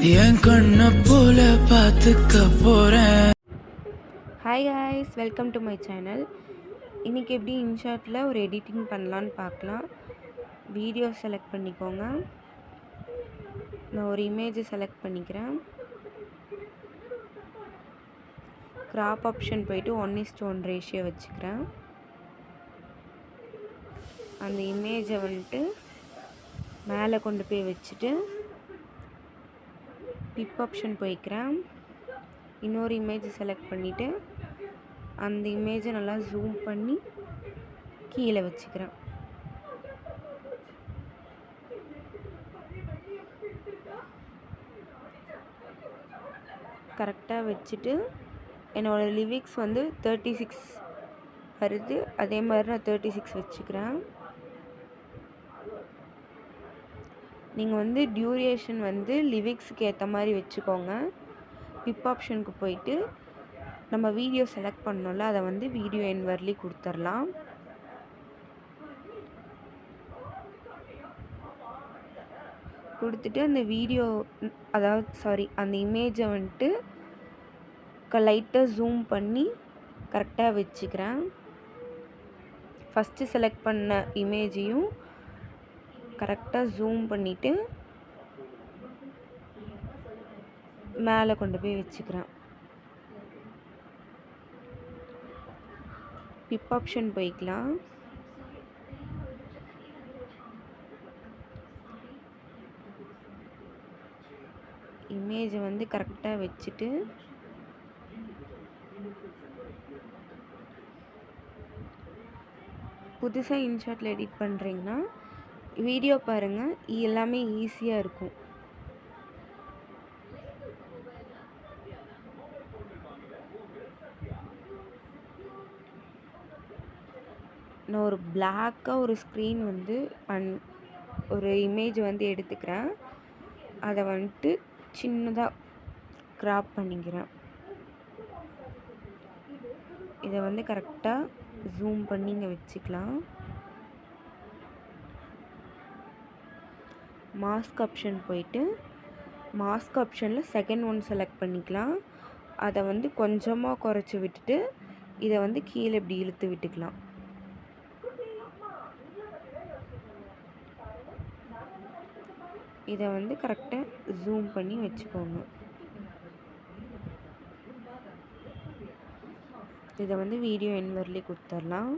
என் கண்ண போல பார்த்துக்க போறேன். Hi guys, welcome to my channel. இன்றைக்கி எப்படி இன்ஷாட்டில் ஒரு எடிட்டிங் பண்ணலான்னு பார்க்கலாம். வீடியோ செலக்ட் பண்ணிக்கோங்க. நான் ஒரு இமேஜை செலக்ட் பண்ணிக்கிறேன். கிராப் ஆப்ஷன் போயிட்டு 1:1 ரேஷியோ வச்சுக்கிறேன். அந்த இமேஜை வந்துட்டு மேலே கொண்டு போய் வச்சுட்டு பிப் ஆப்ஷன் போய்க்கிறேன். இன்னொரு இமேஜை செலக்ட் பண்ணிவிட்டு அந்த இமேஜை நல்லா ஜூம் பண்ணி கீழே வச்சுக்கிறேன். கரெக்டாக வச்சுட்டு என்னோடய லிரிக்ஸ் வந்து 36 வருது. அதே மாதிரி நான் 36 வச்சுக்கிறேன். நீங்கள் வந்து டியூரேஷன் வந்து லிரிக்ஸுக்கு ஏற்ற மாதிரி வச்சுக்கோங்க. பிப் ஆப்ஷனுக்கு போயிட்டு நம்ம வீடியோ செலக்ட் பண்ணோம்ல, அதை வந்து வீடியோ என் வரலி கொடுத்துடலாம். கொடுத்துட்டு அந்த வீடியோ அந்த இமேஜை வந்துட்டு லைட்டாக ஜூம் பண்ணி கரெக்டாக வச்சுக்கிறேன். ஃபஸ்ட்டு செலக்ட் பண்ண இமேஜையும் கரெக்டாக ஜூம் பண்ணிவிட்டு மேலே கொண்டு போய் வச்சுக்கிறேன். பிப் ஆப்ஷன் போய்க்கலாம். இமேஜை வந்து கரெக்டாக வச்சுட்டு புதுசாக இன்ஷாட்டில் எடிட் பண்ணுறீங்கன்னா வீடியோ பாருங்கள், எல்லாமே ஈஸியாக இருக்கும். நான் ஒரு பிளாக்காக ஒரு ஸ்க்ரீன் வந்து ஒரு இமேஜ் வந்து எடுத்துக்கிறேன். அதை வந்துட்டு சின்னதாக கிராப் பண்ணிக்கிறேன். இதை வந்து கரெக்டாக ஜூம் பண்ணி இங்கே வச்சுக்கலாம். மாஸ்க் ஆப்ஷன் போயிட்டு மாஸ்க் ஆப்ஷனில் செகண்ட் ஒன் செலக்ட் பண்ணிக்கலாம். அதை வந்து கொஞ்சமாக குறைச்சி விட்டுட்டு இதை வந்து கீழே இப்படி இழுத்து விட்டுக்கலாம். இதை வந்து கரெக்டாக ஜூம் பண்ணி வச்சுக்கோங்க. இதை வந்து வீடியோ என் வரலி கொடுத்துடலாம்.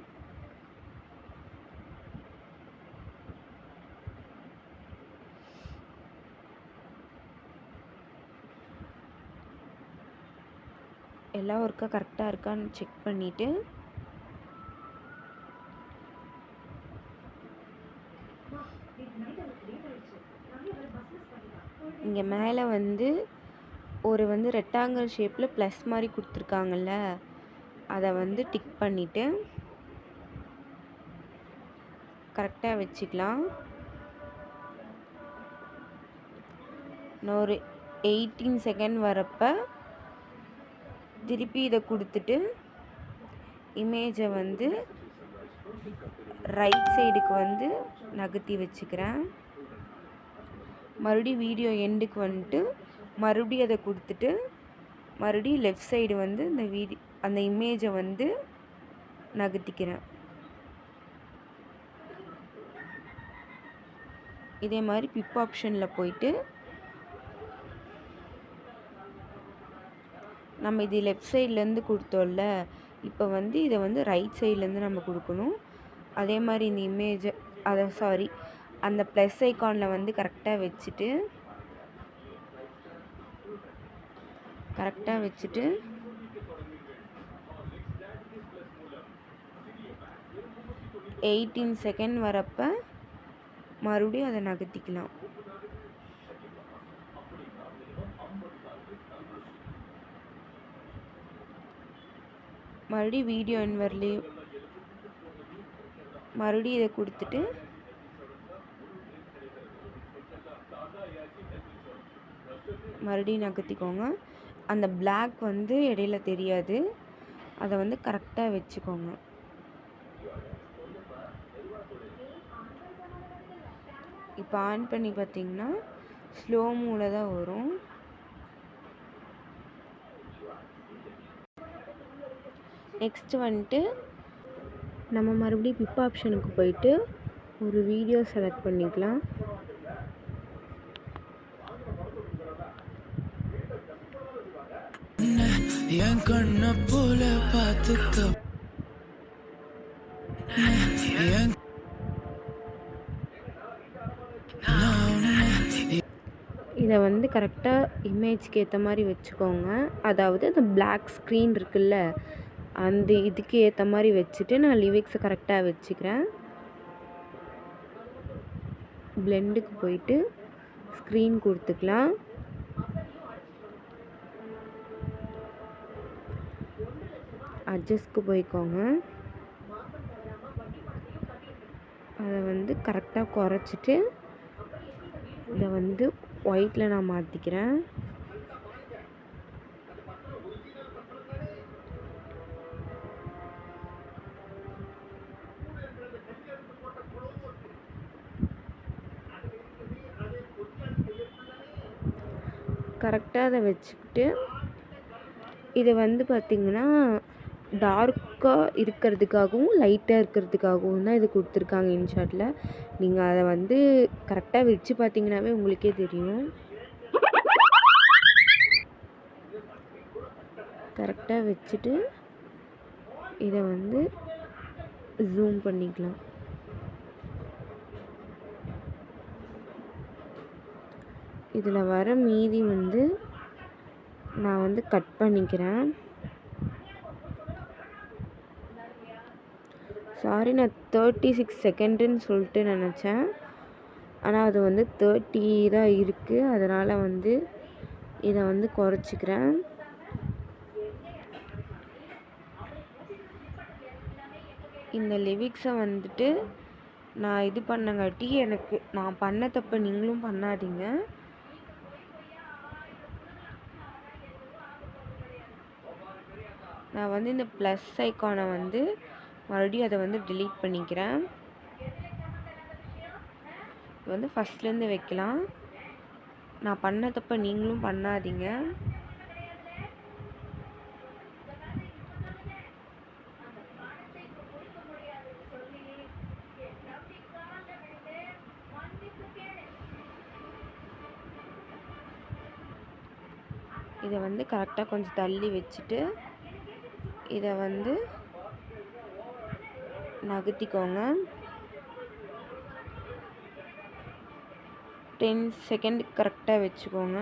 எல்லா ஒர்க்கும் கரெக்டாக இருக்கான்னு செக் பண்ணிவிட்டு இங்கே மேலே வந்து ஒரு ரெக்டாங்கிள் ஷேப்பில் ப்ளஸ் மாதிரி கொடுத்துருக்காங்கல்ல, அதை வந்து டிக் பண்ணிவிட்டு கரெக்டாக வச்சுக்கலாம். நான் ஒரு 18 செகண்ட் வரப்போ திருப்பி இதை கொடுத்துட்டு இமேஜை வந்து ரைட் சைடுக்கு வந்து நகர்த்தி வச்சுக்கிறேன். மறுபடியும் வீடியோ எண்டுக்கு வந்துட்டு மறுபடியும் அதை கொடுத்துட்டு மறுபடியும் லெஃப்ட் சைடு வந்து அந்த இமேஜை வந்து நகர்த்திக்கிறேன். இதே மாதிரி பிப் ஆப்ஷனில் போயிட்டு நம்ம இது லெஃப்ட் சைட்லேருந்து கொடுத்தோம்ல, இப்போ வந்து இதை வந்து ரைட் சைட்லேருந்து நம்ம கொடுக்கணும். அதே மாதிரி இந்த இமேஜை அந்த ப்ளஸ் ஐக்கானில் வந்து கரெக்டாக வச்சுட்டு 18 செகண்ட் வரப்போ மறுபடியும் அதை நகர்த்திக்கலாம். மறுபடியும் வீடியோ என் வரலி மறுபடியும் இதை கொடுத்துட்டு மறுபடியும் நகர்த்திக்கோங்க. அந்த பிளாக் வந்து இடையில தெரியாது, அதை வந்து கரெக்டாக வச்சுக்கோங்க. இப்போ ஆன் பண்ணி பார்த்தீங்கன்னா ஸ்லோ மூவில் தான் வரும். நெக்ஸ்ட்டு வந்துட்டு நம்ம மறுபடியும் பிப் ஆப்ஷனுக்கு போயிட்டு ஒரு வீடியோ செலக்ட் பண்ணிக்கலாம். என் கண்ண போல பார்த்துக்க என் இதை வந்து கரெக்டாக இமேஜ்க்கு ஏற்ற மாதிரி வச்சுக்கோங்க. அதாவது அந்த பிளாக் ஸ்க்ரீன் இருக்குல்ல, அந்த இதுக்கு ஏற்ற மாதிரி வச்சுட்டு நான் லிரிக்ஸை கரெக்டாக வச்சுக்கிறேன். பிளெண்டுக்கு போயிட்டு ஸ்க்ரீன் கொடுத்துக்கலாம். அட்ஜஸ்ட்க்கு போய்க்கோங்க. அதை வந்து கரெக்டாக குறைச்சிட்டு இதை வந்து ஒயிட்டில் நான் மாற்றிக்கிறேன். கரெக்டாக அதை வச்சுக்கிட்டு இதை வந்து பார்த்திங்கன்னா டார்க்காக இருக்கிறதுக்காகவும் லைட்டாக இருக்கிறதுக்காகவும் தான் இது கொடுத்துருக்காங்க இன்ஷாட்டில். நீங்கள் அதை வந்து கரெக்டாக வச்சு பார்த்தீங்கன்னாவே உங்களுக்கே தெரியும். கரெக்டாக வச்சுட்டு இதை வந்து ஜூம் பண்ணிக்கலாம். இதில் வர மீதி வந்து நான் வந்து கட் பண்ணிக்கிறேன். சாரி, நான் 36 செகண்டுன்னு சொல்லிட்டு நினச்சேன். ஆனால் அது வந்து 30 தான் இருக்குது. அதனால் வந்து இதை வந்து குறைச்சிக்கிறேன். இந்த லிரிக்ஸை வந்துட்டு நான் இது பண்ணங்காட்டி எனக்கு நான் பண்ண தப்ப நீங்களும் பண்ணாதீங்க. நான் வந்து இந்த ப்ளஸ் ஐக்கானை வந்து மறுபடியும் அதை வந்து delete பண்ணிக்கிறேன். இது வந்து ஃபஸ்ட்லேருந்து வைக்கலாம். நான் பண்ண தப்ப நீங்களும் பண்ணாதீங்க. இதை வந்து கரெக்டாக கொஞ்சம் தள்ளி வச்சுட்டு இதை வந்து நகர்த்திக்கோங்க. 10 செகண்ட் கரெக்டாக வச்சுக்கோங்க.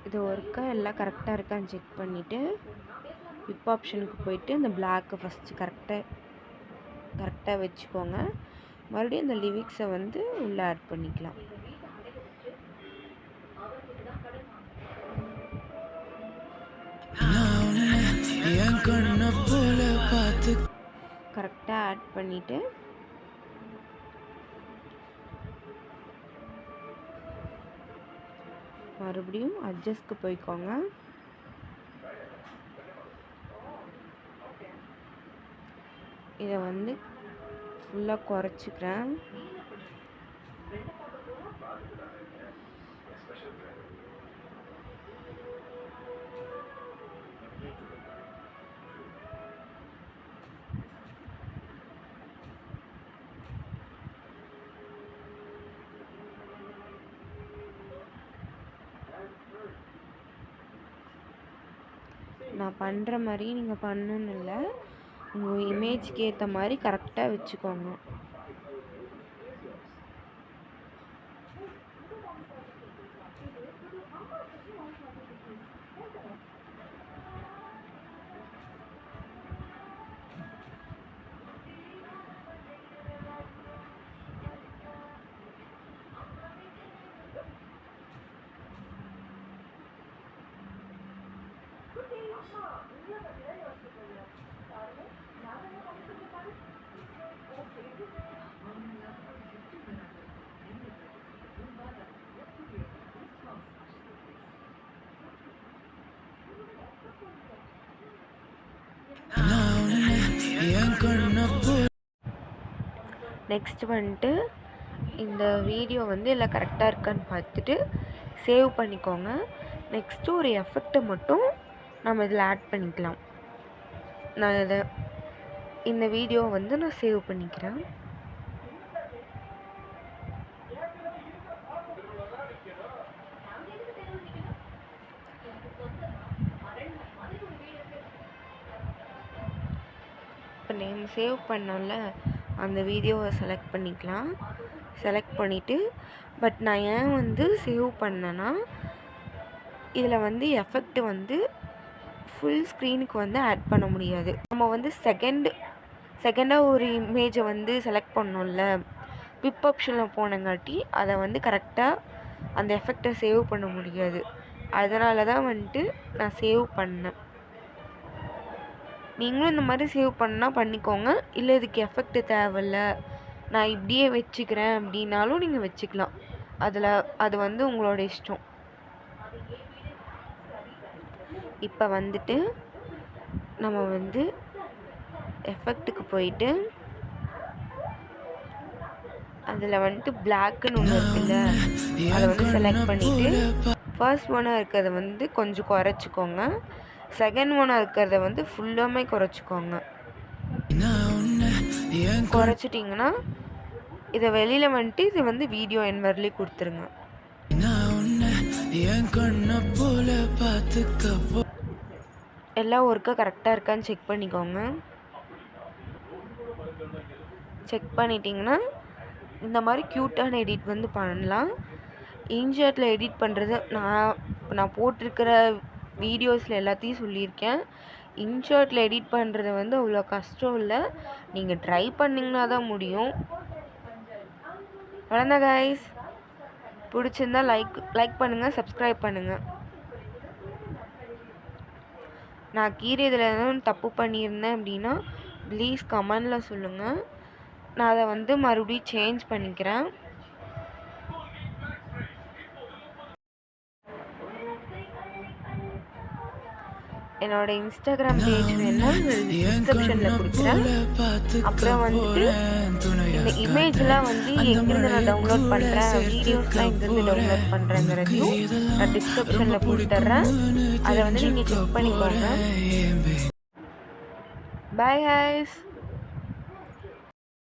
இது ஒர்க்கா எல்லாம் கரெக்டாக இருக்கான்னு செக் பண்ணிவிட்டு பிப் ஆப்ஷனுக்கு போயிட்டு அந்த பிளாக்கை ஃபஸ்ட்டு கரெக்டாக வச்சுக்கோங்க. மறுபடியும் இந்த லிரிக்ஸை வந்து உள்ளே ஆட் பண்ணிக்கலாம். கரெக்டாக ஆட் பண்ணிவிட்டு மறுபடியும் அட்ஜஸ்ட்க்கு போய்க்கோங்க. இதை வந்து ஃபுல்லாக குறைச்சிக்கிறேன். நான் பண்ணுற மாதிரி நீங்கள் பண்ணணுன்னு இல்லை, உங்கள் இமேஜ்க்கு ஏற்ற மாதிரி கரெக்டாக வச்சுக்கோங்க. நெக்ஸ்ட் வந்துட்டு இந்த வீடியோ வந்து எல்லாம் கரெக்டாக இருக்கான்னு பார்த்துட்டு சேவ் பண்ணிக்கோங்க. நெக்ஸ்ட்டு ஒரு எஃபெக்ட்டை மட்டும் நம்ம இதில் ஆட் பண்ணிக்கலாம். நான் இந்த வீடியோவை வந்து நான் சேவ் பண்ணிக்கிறேன். இப்போ நம்ம சேவ் பண்ணோம்ல அந்த வீடியோவை செலக்ட் பண்ணிக்கலாம். செலக்ட் பண்ணிவிட்டு பட் நான் ஏன் வந்து சேவ் பண்ணேன்னா இதில் வந்து எஃபெக்ட் வந்து ஃபுல் ஸ்க்ரீனுக்கு வந்து ஆட் பண்ண முடியாது. நம்ம வந்து செகண்டாக ஒரு இமேஜை வந்து செலக்ட் பண்ணோம்ல, பிப் ஆப்ஷனில் போனங்காட்டி அதை வந்து கரெக்டாக அந்த எஃபெக்டை சேவ் பண்ண முடியாது. அதனால தான் வந்துட்டு நான் சேவ் பண்ணேன். நீங்களும் இந்த மாதிரி சேவ் பண்ணால் பண்ணிக்கோங்க. இல்லை இதுக்கு எஃபெக்ட் தேவையில்ல, நான் இப்படியே வச்சுக்கிறேன் அப்படின்னாலும் நீங்கள் வச்சுக்கலாம். அது வந்து உங்களோட இஷ்டம். இப்போ வந்துட்டு நம்ம வந்து எஃபெக்ட்டுக்கு போயிட்டு அதில் வந்துட்டு பிளாக்குன்னு ஒன்று இருக்குல்ல, அதை வந்து செலக்ட் பண்ணிவிட்டு ஃபர்ஸ்ட் ஒன்னாக இருக்கிறத வந்து கொஞ்சம் குறைச்சிக்கோங்க. செகண்ட் ஒன்னாக இருக்கிறத வந்து ஃபுல்லாமே குறைச்சிக்கோங்க. குறைச்சிட்டிங்கன்னா இதை வெளியில் வந்துட்டு இது வந்து வீடியோ என் வரலையும் கொடுத்துருங்க. எல்லாம் ஒர்க்காக கரெக்டாக இருக்கான்னு செக் பண்ணிக்கோங்க. செக் பண்ணிட்டீங்கன்னா இந்த மாதிரி க்யூட்டான எடிட் வந்து பண்ணலாம். இன்ஷாட்டில் எடிட் பண்ணுறது நான் போட்டிருக்கிற வீடியோஸில் எல்லாத்தையும் சொல்லியிருக்கேன். இன்ஷாட்டில் எடிட் பண்ணுறது வந்து அவ்வளோ கஷ்டம் இல்லை, நீங்கள் ட்ரை பண்ணிங்கன்னா தான் முடியும். அவ்வளோதான் கைஸ். பிடிச்சிருந்தா லைக் பண்ணுங்கள், சப்ஸ்கிரைப் பண்ணுங்கள். நான் கீரை இதில் எதுவும் தப்பு பண்ணியிருந்தேன் அப்படின்னா ப்ளீஸ் கமெண்டில் சொல்லுங்கள். நான் அதை வந்து மறுபடியும் சேஞ்ச் பண்ணிக்கிறேன். என்னோட இன்ஸ்டாகிராம் பேஜ் வேணும்னா டிஸ்கிரிப்ஷனில் கொடுக்குறேன். அப்புறம் வந்துட்டு இந்த இமேஜ்லாம் வந்து எங்கேருந்து நான் டவுன்லோட் பண்ணுறேன், வீடியோஸ்லாம் எங்கேருந்து டவுன்லோட் பண்ணுறேங்கிறதையும் நான் டிஸ்கிரிப்ஷனில் கொடுத்துட்றேன். அதை வந்து நீங்கள் செக் பண்ணிக்கோங்க. Bye guys.